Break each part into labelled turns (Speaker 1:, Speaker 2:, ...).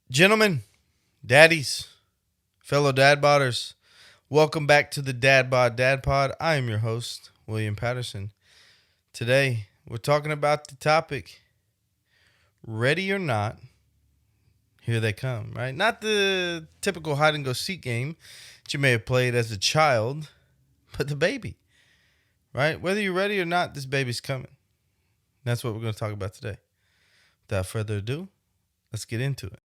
Speaker 1: Gentlemen, daddies, fellow dad bodders, welcome back to the Dad Bod Dad Pod. I am your host, William Patterson. Today, we're talking about the topic ready or not, here they come, right? Not the typical hide and go seek game that you may have played as a child, but the baby, right? Whether you're ready or not, this baby's coming. That's what we're going to talk about today. Without further ado, let's get into it.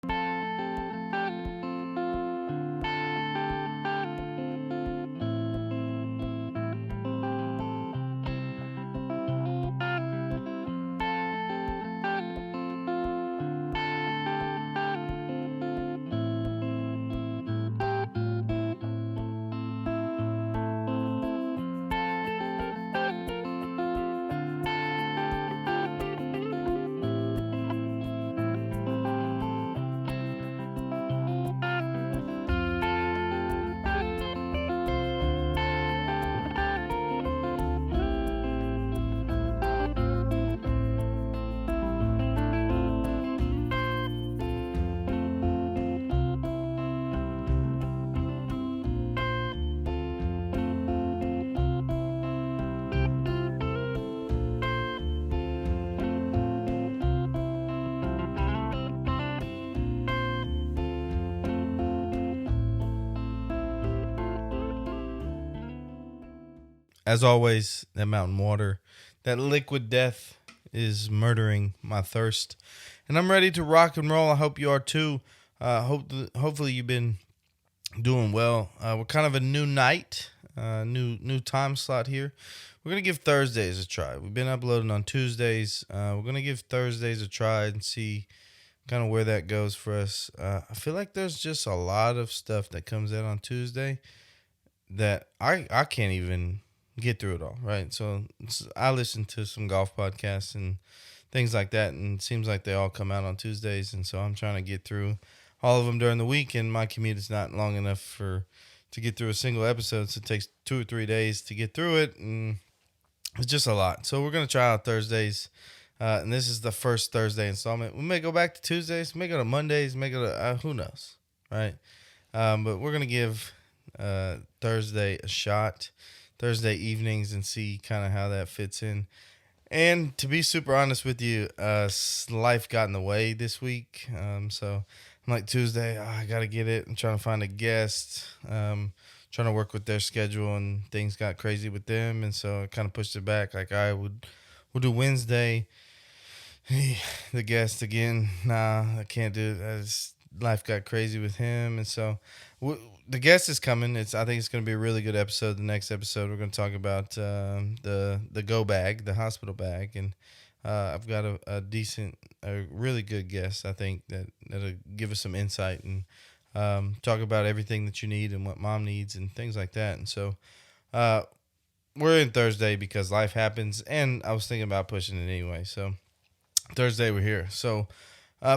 Speaker 1: As always, that mountain water, that liquid death is murdering my thirst. And I'm ready to rock and roll. I hope you are too. Hopefully you've been doing well. We're kind of a new night, new time slot here. We're going to give Thursdays a try. We've been uploading on Tuesdays. We're going to give Thursdays a try and see kind of where that goes for us. I feel like there's just a lot of stuff that comes out on Tuesday that I can't even get through it all, right? So I listen to some golf podcasts and things like that, and it seems like they all come out on Tuesdays, and so I'm trying to get through all of them during the week, and my commute is not long enough to get through a single episode, so it takes 2 or 3 days to get through it, and it's just a lot. So we're going to try out Thursdays, and this is the first Thursday installment. We may go back to Tuesdays, may go to Mondays, may go to, who knows, right? But we're going to give Thursday a shot. Thursday evenings and see kind of how that fits in. And to be super honest with you, life got in the way this week. So I'm like Tuesday, I got to get it. I'm trying to find a guest, trying to work with their schedule, and things got crazy with them. And so I kind of pushed it back. Like we'll do Wednesday. Hey, the guest again. Nah, I can't do it. Life got crazy with him. And so the guest is coming. I think it's going to be a really good episode. The next episode, we're going to talk about the go bag, the hospital bag, and I've got a really good guest. I think that'll give us some insight and talk about everything that you need and what mom needs and things like that. And so we're in Thursday because life happens, and I was thinking about pushing it anyway. So Thursday we're here. So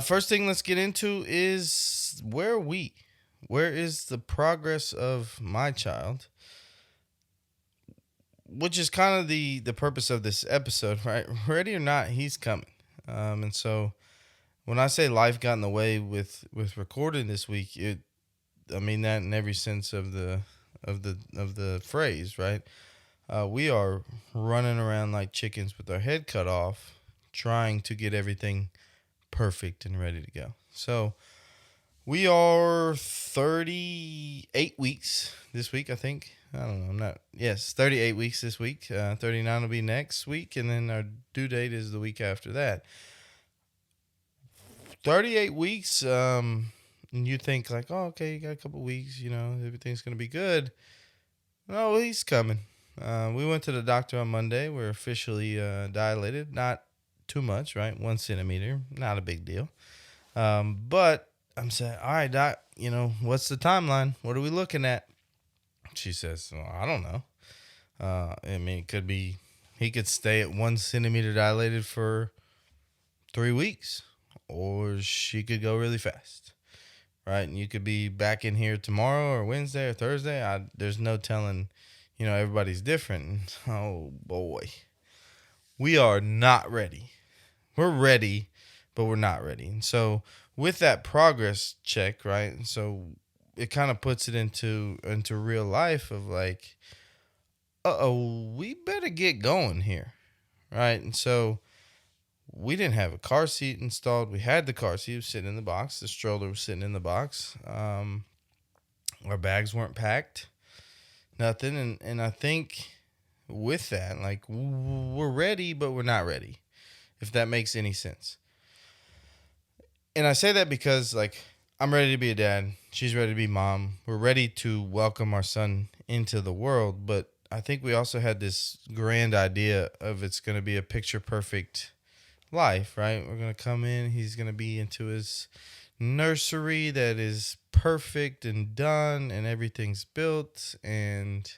Speaker 1: first thing let's get into is where are we? Where is the progress of my child? Which is kind of the purpose of this episode, right? Ready or not, he's coming. And so when I say life got in the way with recording this week, I mean that in every sense of the phrase, right? We are running around like chickens with our head cut off, trying to get everything perfect and ready to go. So we are 38 weeks this week, I think. I don't know. 38 weeks this week. 39 will be next week, and then our due date is the week after that. 38 weeks, and you think like, oh, okay, you got a couple weeks, everything's going to be good. No, he's coming. We went to the doctor on Monday. We're officially dilated. Not too much, right? 1 centimeter. Not a big deal. But I'm saying, all right, doc, what's the timeline? What are we looking at? She says, well, I don't know. I mean, it could be, he could stay at 1 centimeter dilated for 3 weeks, or she could go really fast, right? And you could be back in here tomorrow or Wednesday or Thursday. There's no telling, everybody's different. Oh boy. We are not ready. We're ready, but we're not ready. And so with that progress check, right? So it kind of puts it into real life of like, we better get going here, right? And so we didn't have a car seat installed. We had the car seat, it was sitting in the box. The stroller was sitting in the box. Our bags weren't packed, nothing. And I think with that, like, we're ready, but we're not ready, if that makes any sense. And I say that because, like, I'm ready to be a dad. She's ready to be mom. We're ready to welcome our son into the world. But I think we also had this grand idea of it's going to be a picture perfect life, right? We're going to come in. He's going to be into his nursery that is perfect and done and everything's built. And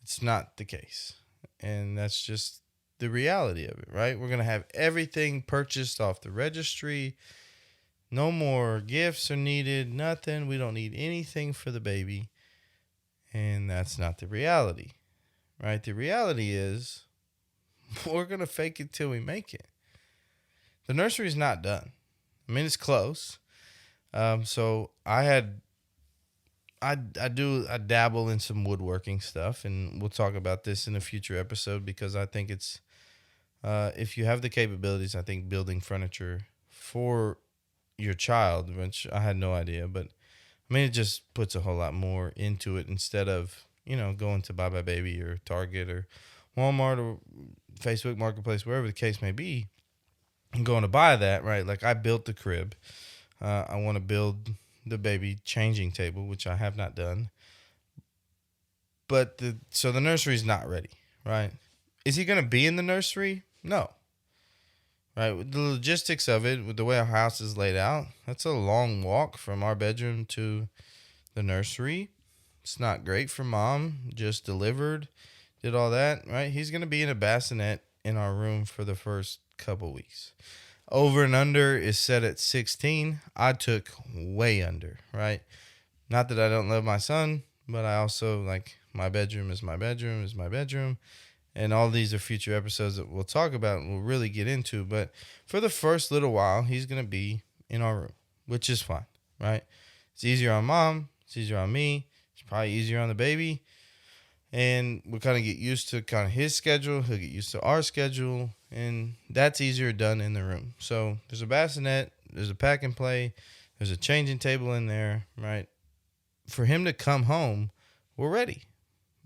Speaker 1: it's not the case. And that's just the reality of it, right? We're going to have everything purchased off the registry. No more gifts are needed, nothing. We don't need anything for the baby. And that's not the reality, right? The reality is we're going to fake it till we make it. The nursery's not done. I mean, it's close. So I dabble in some woodworking stuff, and we'll talk about this in a future episode because I think it's, if you have the capabilities, I think building furniture for your child, which I had no idea, but I mean, it just puts a whole lot more into it instead of, going to Buy Buy Baby or Target or Walmart or Facebook Marketplace, wherever the case may be, and going to buy that, right? Like, I built the crib. I want to build the baby changing table, which I have not done. But so the nursery's not ready, right? Is he going to be in the nursery? No. Right, with the logistics of it, with the way our house is laid out, that's a long walk from our bedroom to the nursery. It's not great for mom. Just delivered, did all that, right? He's going to be in a bassinet in our room for the first couple weeks. Over and under is set at 16. I took way under, right? Not that I don't love my son, but I also, like, my bedroom is my bedroom is my bedroom. And all these are future episodes that we'll talk about and we'll really get into. But for the first little while, he's going to be in our room, which is fine, right? It's easier on mom. It's easier on me. It's probably easier on the baby. And we'll kind of get used to kind of his schedule. He'll get used to our schedule. And that's easier done in the room. So there's a bassinet. There's a pack and play. There's a changing table in there, right? For him to come home, we're ready.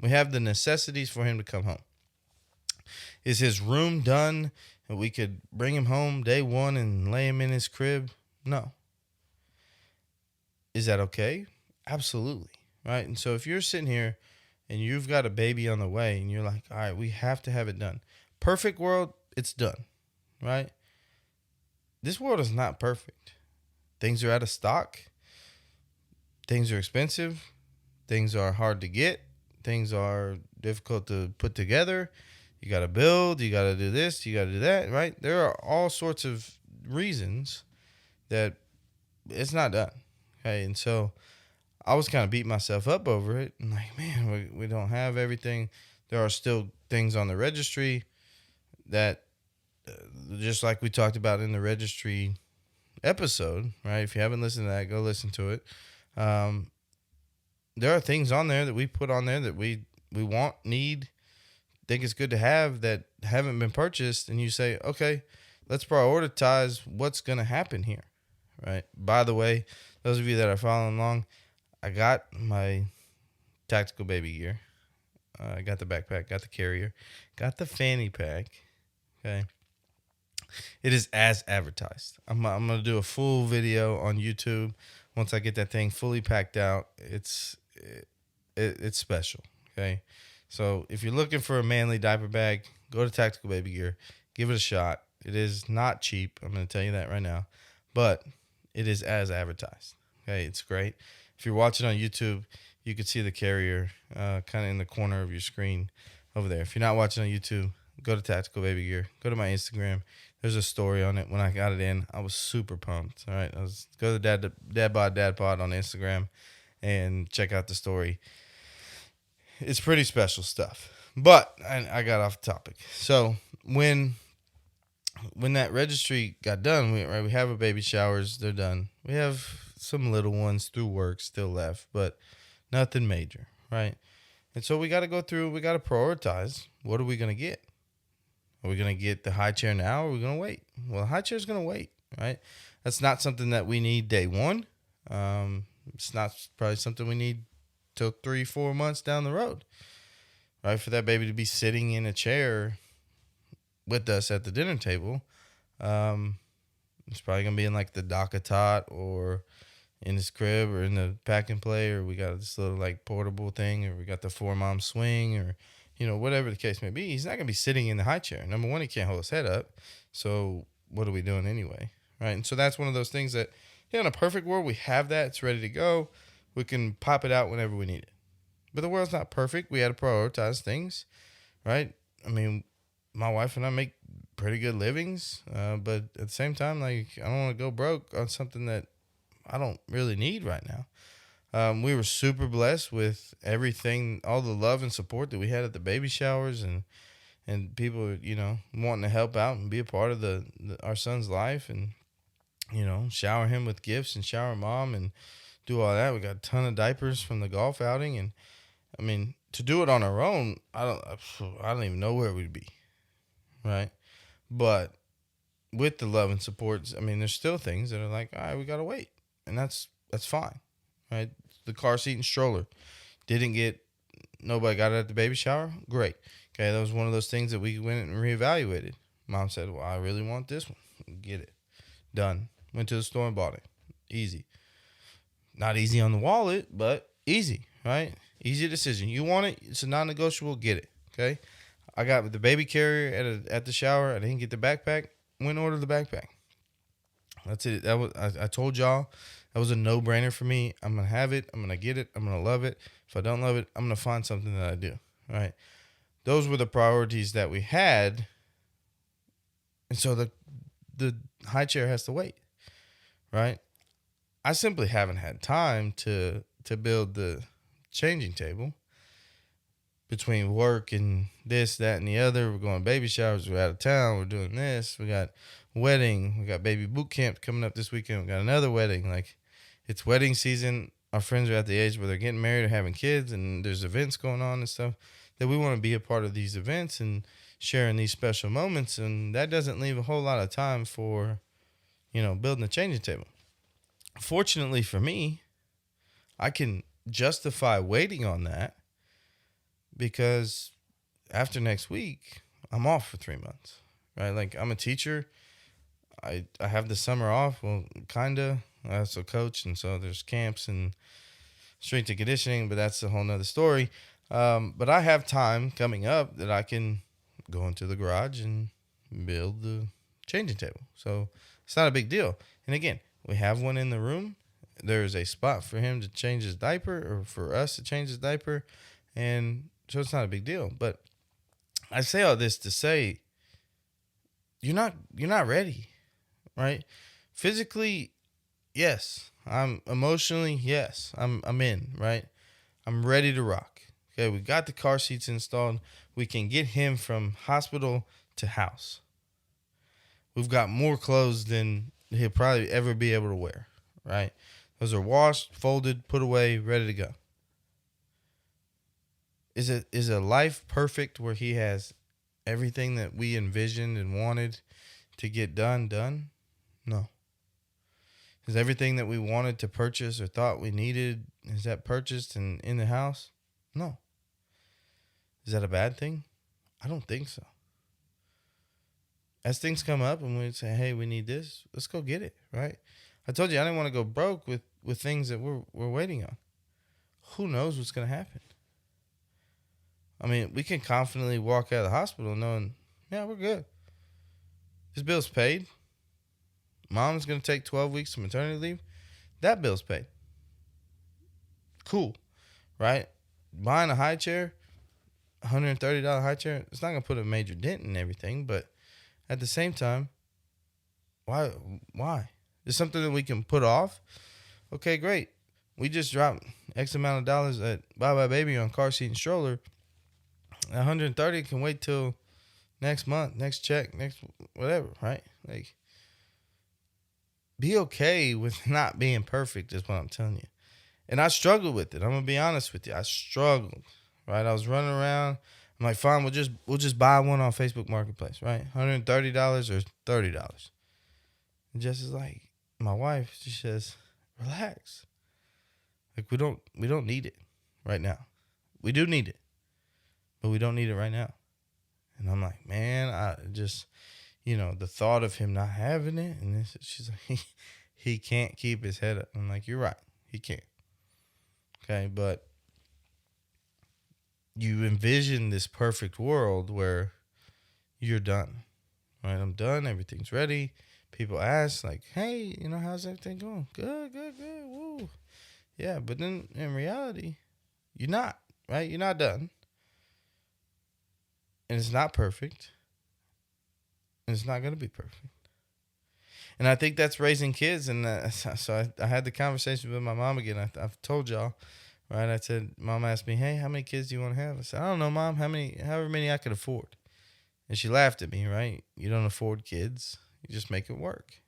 Speaker 1: We have the necessities for him to come home. Is his room done and we could bring him home day one and lay him in his crib? No. Is that okay? Absolutely. Right? And so if you're sitting here and you've got a baby on the way and you're like, all right, we have to have it done. Perfect world, it's done. Right? This world is not perfect. Things are out of stock. Things are expensive. Things are hard to get. Things are difficult to put together. You got to build, you got to do this, you got to do that, right? There are all sorts of reasons that it's not done. Okay, and so I was kind of beating myself up over it. And like, man, we don't have everything. There are still things on the registry that, just like we talked about in the registry episode, right? If you haven't listened to that, go listen to it. There are things on there that we put on there that we want, need, think it's good to have that haven't been purchased, and you say, okay, let's prioritize what's going to happen here, right? By the way, those of you that are following along, I got my tactical baby gear. I got the backpack, got the carrier, got the fanny pack, okay? It is as advertised. I'm going to do a full video on YouTube once I get that thing fully packed out. It's special, okay? So if you're looking for a manly diaper bag, go to Tactical Baby Gear. Give it a shot. It is not cheap. I'm going to tell you that right now. But it is as advertised. Okay, it's great. If you're watching on YouTube, you can see the carrier kind of in the corner of your screen over there. If you're not watching on YouTube, go to Tactical Baby Gear. Go to my Instagram. There's a story on it. When I got it in, I was super pumped. All right, go to Dad Pod on Instagram and check out the story. It's pretty special stuff. But I got off topic. So when when that registry got done, we have our baby showers. They're done. We have some little ones through work still left, but nothing major, right? And so we got to go through. We got to prioritize. What are we gonna get? Are we gonna get the high chair now? Or are we gonna wait? Well, the high chair's gonna wait, right? That's not something that we need day one. It's not probably something we need till 3-4 months down the road, right? For that baby to be sitting in a chair with us at the dinner table. It's probably gonna be in like the DockATot or in his crib or in the pack and play, or we got this little like portable thing, or we got the 4-mom swing, or whatever the case may be. He's not gonna be sitting in the high chair. Number one, he can't hold his head up. So what are we doing anyway, right? And so that's one of those things that, in a perfect world, we have that. It's ready to go. We can pop it out whenever we need it. But the world's not perfect. We had to prioritize things, right? I mean, my wife and I make pretty good livings, but at the same time, like, I don't want to go broke on something that I don't really need right now. We were super blessed with everything, all the love and support that we had at the baby showers, and people, wanting to help out and be a part of our son's life, and shower him with gifts and shower mom and do all that. We got a ton of diapers from the golf outing, and I mean, to do it on our own, I don't even know where we'd be, right? But with the love and support, I mean, there's still things that are like, all right, we gotta wait, and that's fine, right? The car seat and stroller nobody got it at the baby shower. Great, okay, that was one of those things that we went and reevaluated. Mom said, well, I really want this one. Get it done. Went to the store and bought it. Easy. Not easy on the wallet, but easy, right? Easy decision. You want it, it's a non-negotiable, get it, okay? I got the baby carrier at the shower. I didn't get the backpack. Went and ordered the backpack. That's it. I told y'all that was a no-brainer for me. I'm going to have it. I'm going to get it. I'm going to love it. If I don't love it, I'm going to find something that I do, right? Those were the priorities that we had. And so the high chair has to wait, right? I simply haven't had time to build the changing table between work and this, that, and the other. We're going baby showers. We're out of town. We're doing this. We got wedding. We got baby boot camp coming up this weekend. We got another wedding. Like, it's wedding season. Our friends are at the age where they're getting married or having kids, and there's events going on and stuff that we want to be a part of these events and sharing these special moments. And that doesn't leave a whole lot of time for, building a changing table. Fortunately for me, I can justify waiting on that because after next week, I'm off for 3 months, right? Like, I'm a teacher. I have the summer off. Well, kind of. I also coach, and so there's camps and strength and conditioning, but that's a whole nother story. But I have time coming up that I can go into the garage and build the changing table. So it's not a big deal. And again, we have one in the room. There's a spot for him to change his diaper, or for us to change his diaper. And so it's not a big deal. But I say all this to say, you're not ready, right? Physically, yes. I'm emotionally, yes. I'm in, right? I'm ready to rock. Okay, we got the car seats installed. We can get him from hospital to house. We've got more clothes than he'll probably ever be able to wear, right? Those are washed, folded, put away, ready to go. Is a life perfect where he has everything that we envisioned and wanted to get done? No. Is everything that we wanted to purchase or thought we needed, is that purchased and in the house? No. Is that a bad thing? I don't think so. As things come up and we say, hey, we need this, let's go get it, right? I told you I didn't want to go broke with things that we're waiting on. Who knows what's going to happen? I mean, we can confidently walk out of the hospital knowing, yeah, we're good. His bill's paid. Mom's going to take 12 weeks of maternity leave. That bill's paid. Cool, right? Buying a high chair, $130 high chair, it's not going to put a major dent in everything, but at the same time, why? It's something that we can put off. Okay, great. We just dropped X amount of dollars at Bye Bye Baby on car seat and stroller. $130 can wait till next month, next check, next whatever, right? Like, be okay with not being perfect is what I'm telling you. And I struggled with it. I'm gonna be honest with you. I struggled, right? I was running around. I'm like, fine, we'll just buy one on Facebook Marketplace, right? $130 or $30. And Jess is like, my wife, she says, relax. Like we don't need it right now. We do need it, but we don't need it right now. And I'm like, man, I just, the thought of him not having it, and she's like, he can't keep his head up. I'm like, you're right, he can't. Okay, but you envision this perfect world where you're done, right? I'm done. Everything's ready. People ask like, hey, how's everything going? Good, good, good. Woo. Yeah, but then in reality, you're not, right? You're not done. And it's not perfect. And it's not going to be perfect. And I think that's raising kids. And so I had the conversation with my mom again. I've told y'all, right? I said, Mom asked me, hey, how many kids do you want to have? I said, I don't know, Mom, however many I could afford. And she laughed at me, right? You don't afford kids. You just make it work.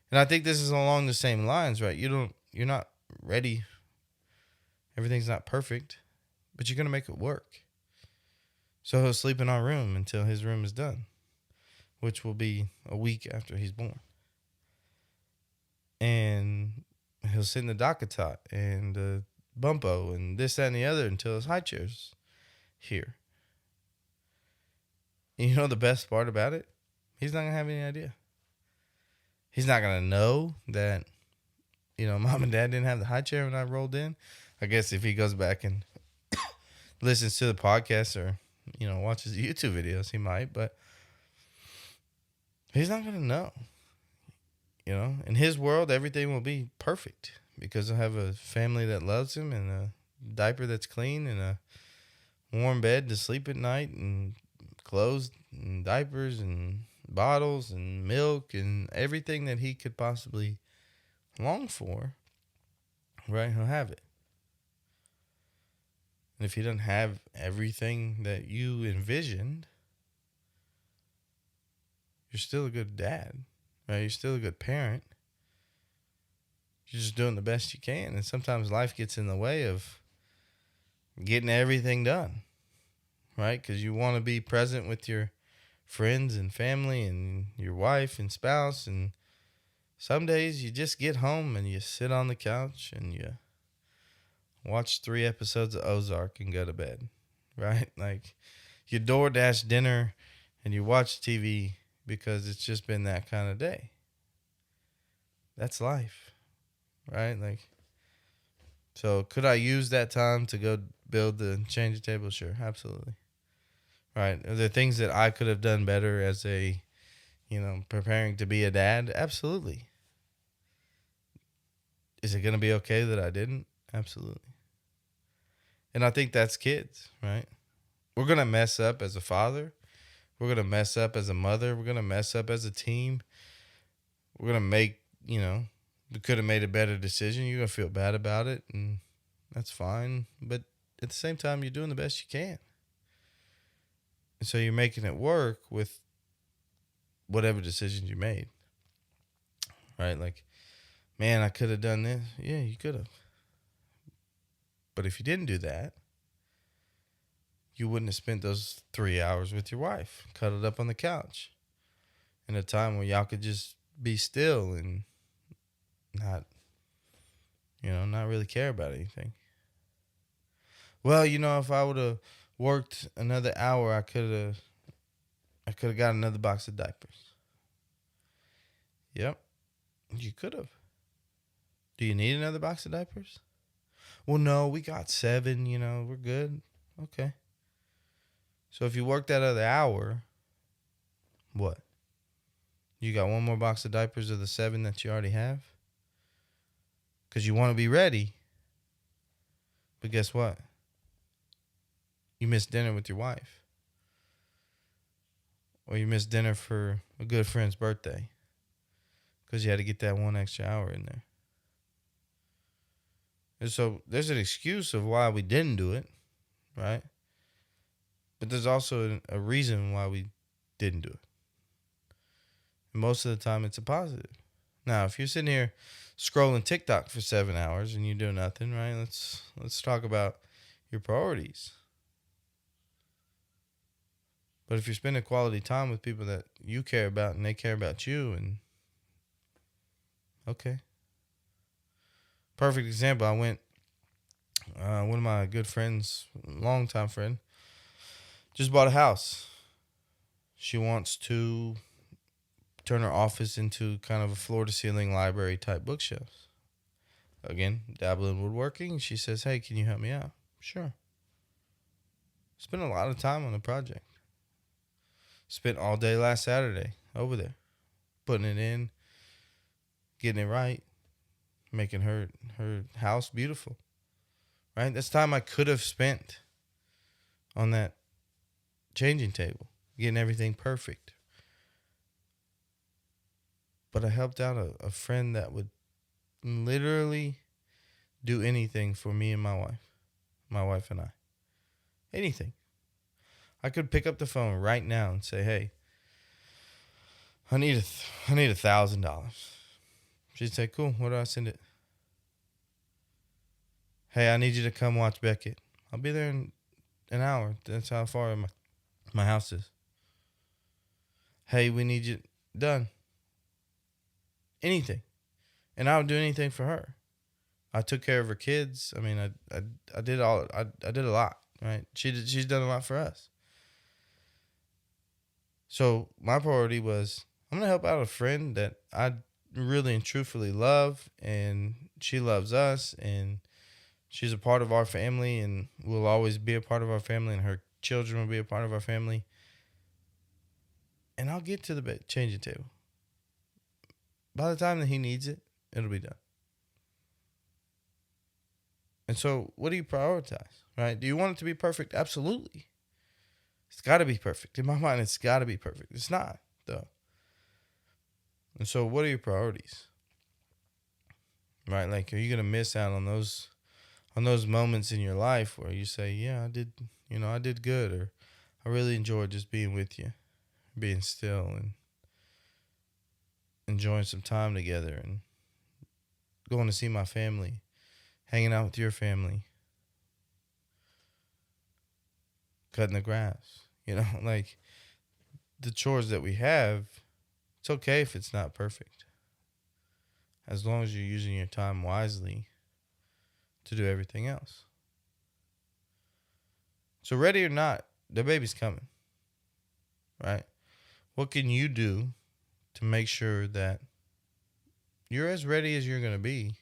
Speaker 1: And I think this is along the same lines, right? You're not ready. Everything's not perfect, but you're going to make it work. So he'll sleep in our room until his room is done, which will be a week after he's born. And he'll sit in the DockATot and the Bumpo and this, that, and the other until his high chair's here. And you know the best part about it? He's not going to have any idea. He's not going to know that, Mom and Dad didn't have the high chair when I rolled in. I guess if he goes back and listens to the podcast or, watches the YouTube videos, he might. But he's not going to know. In his world, everything will be perfect because he'll have a family that loves him and a diaper that's clean and a warm bed to sleep at night and clothes and diapers and bottles and milk and everything that he could possibly long for, right? He'll have it. And if he doesn't have everything that you envisioned, you're still a good dad, right? You're still a good parent. You're just doing the best you can. And sometimes life gets in the way of getting everything done, right? Because you want to be present with your friends and family and your wife and spouse. And some days you just get home and you sit on the couch and you watch 3 episodes of Ozark and go to bed, right? Like you DoorDash dinner and you watch TV because it's just been that kind of day. That's life, right? Like, so could I use that time to go build the change the table? Sure, absolutely. Right. Are there things that I could have done better as a, preparing to be a dad? Absolutely. Is it going to be okay that I didn't? Absolutely. And I think that's kids, right? We're going to mess up as a father. We're going to mess up as a mother. We're going to mess up as a team. We're going to make, we could have made a better decision. You're going to feel bad about it, and that's fine. But at the same time, you're doing the best you can. And so you're making it work with whatever decisions you made, right? Like, man, I could have done this. Yeah, you could have. But if you didn't do that, you wouldn't have spent those 3 hours with your wife, cuddled up on the couch, in a time where y'all could just be still and not, not really care about anything. Well, if I would have worked another hour, I could have got another box of diapers. Yep, you could have. Do you need another box of diapers? Well, no, we got 7, we're good. Okay. So if you work that other hour, what? You got one more box of diapers of the 7 that you already have? Because you want to be ready. But guess what? You missed dinner with your wife. Or you missed dinner for a good friend's birthday. Because you had to get that 1 extra hour in there. And so there's an excuse of why we didn't do it, right? But there's also a reason why we didn't do it. And most of the time, it's a positive. Now, if you're sitting here scrolling TikTok for 7 hours and you do nothing, right? Let's talk about your priorities. But if you're spending quality time with people that you care about and they care about you, and okay. Perfect example. I went, one of my good friends, longtime friend, just bought a house. She wants to turn her office into kind of a floor-to-ceiling library type bookshelves. Again, dabble in woodworking. She says, hey, can you help me out? Sure. Spent a lot of time on the project. Spent all day last Saturday over there, putting it in, getting it right, making her house beautiful. Right? That's time I could have spent on that changing table, getting everything perfect. But I helped out a friend that would literally do anything for me and my wife and I. Anything. I could pick up the phone right now and say, hey, I need $1,000. She'd say, cool, where do I send it? Hey, I need you to come watch Beckett. I'll be there in an hour. That's how far my house is. Hey, we need you done. Anything. And I would do anything for her. I took care of her kids. I mean, I did I did a lot, right? She's done a lot for us. So my priority was, I'm going to help out a friend that I really and truthfully love, and she loves us, and she's a part of our family, and will always be a part of our family, and her children will be a part of our family. And I'll get to the changing table. By the time that he needs it, it'll be done. And so, what do you prioritize, right? Do you want it to be perfect? Absolutely. It's got to be perfect. In my mind, it's got to be perfect. It's not, though. And so, what are your priorities? Right? Like, are you going to miss out on those moments in your life where you say, yeah, I did good, or I really enjoyed just being with you, being still, and enjoying some time together, and going to see my family, hanging out with your family, cutting the grass, like the chores that we have. It's okay if it's not perfect, as long as you're using your time wisely to do everything else. So ready or not, the baby's coming, right? What can you do to make sure that you're as ready as you're going to be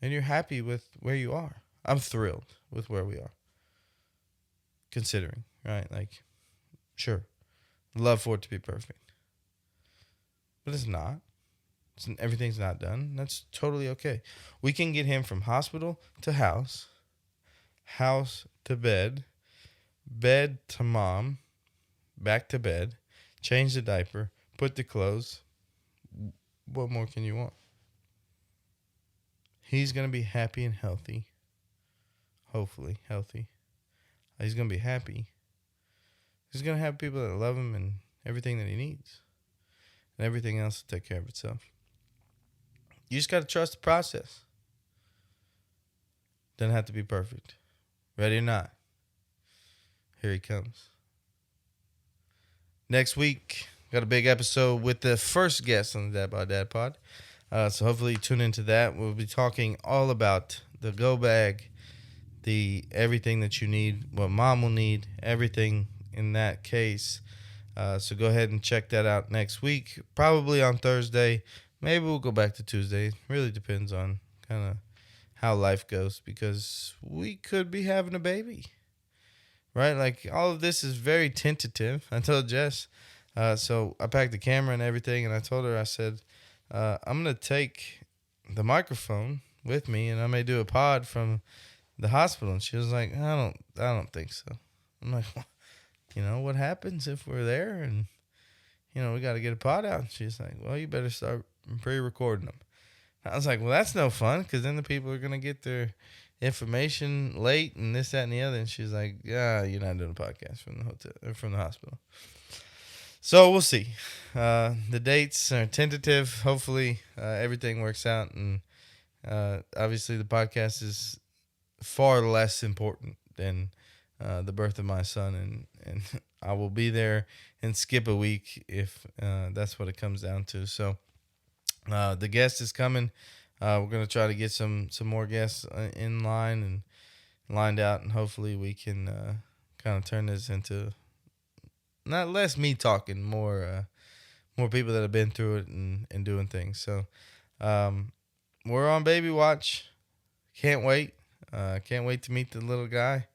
Speaker 1: and you're happy with where you are? I'm thrilled with where we are, considering, right? Like, sure, love for it to be perfect, but it's not. Everything's not done. That's totally okay. We can get him from hospital to house, house to bed, bed to mom, back to bed, change the diaper, put the clothes. What more can you want? He's going to be happy and healthy. Hopefully healthy. He's going to be happy. He's going to have people that love him and everything that he needs. And everything else will take care of itself. You just got to trust the process. Doesn't have to be perfect. Ready or not, here he comes. Next week, got a big episode with the first guest on the Dad by Dad pod. So hopefully tune into that. We'll be talking all about the go bag, the everything that you need, what mom will need, everything in that case. So go ahead and check that out next week, probably on Thursday. Maybe we'll go back to Tuesday. It really depends on kind of how life goes, because we could be having a baby, right? Like, all of this is very tentative. I told Jess. So I packed the camera and everything, and I told her, I said, I'm going to take the microphone with me, and I may do a pod from the hospital. And she was like, I don't think so. I'm like, well, what happens if we're there and, we got to get a pod out? And she's like, well, you better start pre-recording them. I was like, well, that's no fun, because then the people are going to get their information late and this, that, and the other. And she's like, yeah, you're not doing a podcast from the hotel or from the hospital. So we'll see. The dates are tentative. Hopefully, everything works out. And obviously, the podcast is far less important than the birth of my son. And I will be there and skip a week if that's what it comes down to. So the guest is coming. We're going to try to get some more guests in line and lined out. And hopefully, we can kind of turn this into not less me talking, more people that have been through it and doing things. So we're on baby watch. Can't wait. Can't wait to meet the little guy.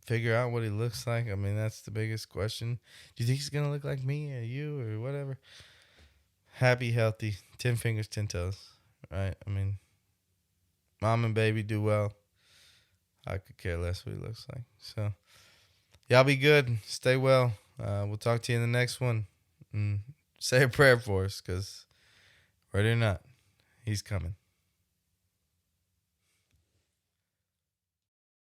Speaker 1: Figure out what he looks like. I mean, that's the biggest question. Do you think he's going to look like me or you or whatever? Happy, healthy, 10 fingers, 10 toes. Right? I mean, mom and baby do well. I could care less what he looks like. So, y'all be good. Stay well. We'll talk to you in the next one. And say a prayer for us, because ready or not, he's coming.